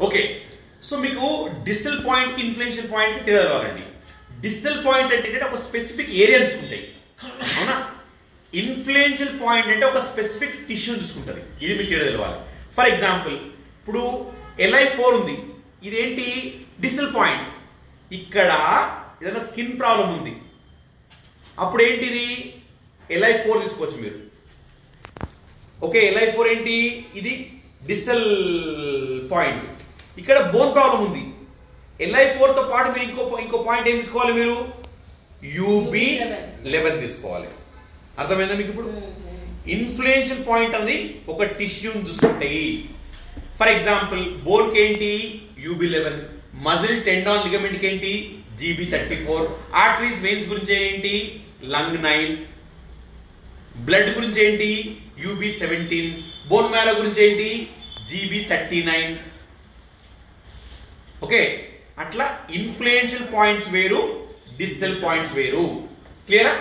Okay, so మీకు digital point కి influential point కి తేడా కావాలండి. డిజిటల్ పాయింట్ అంటే ఒక స్పెసిఫిక్ ఏరియా తీసుకుంటాయి, అవునా? ఇన్ఫ్లుయెన్షియల్ పాయింట్ అంటే ఒక స్పెసిఫిక్ టిష్యూ చూసుకుంటుంది. ఇది మీకు తేడా తెలవాలి. ఫర్ ఎగ్జాంపుల్ ఇప్పుడు LI4 ఉంది, ఇదేంటి డిజిటల్ పాయింట్. ఇక్కడ ఏదైనా స్కిన్ ప్రాబ్లం ఉంది, అప్పుడు ఏంటిది LI4 తీసుకోవచ్చు మీరు. ఓకే, LI4 ఏంటి, ఇది డిజిటల్ పాయింట్. ఇక్కడ బోన్ ప్రాబ్లం ఉంది, LI4 తో పాటు మీరు ఇంకో పాయింట్ ఏం తీసుకోవాలి, మీరు UB11 తీసుకోవాలి. అర్థమైందా మీకు? ఇప్పుడు ఇన్ఫ్లుయెన్షియల్ పాయింట్ అనేది ఒక టిష్యూని చూసుకుంటాయి. ఫర్ ఎగ్జాంపుల్ బోన్ కి ఏంటి UB11, మజిల్ టెండాన్ లిగమెంట్ కి ఏంటి GB34, ఆర్టరీస్ వెయిన్స్ గురించి ఏంటి లంగ్ 9, బ్లడ్ గురించి ఏంటి UB17, బోన్ మ్యారో గురించి ఏంటి GB39. ఓకే, అట్లా ఇన్ఫ్లుయెన్షియల్ పాయింట్స్ వేరు, డిజిటల్ పాయింట్స్ వేరు. క్లియరా?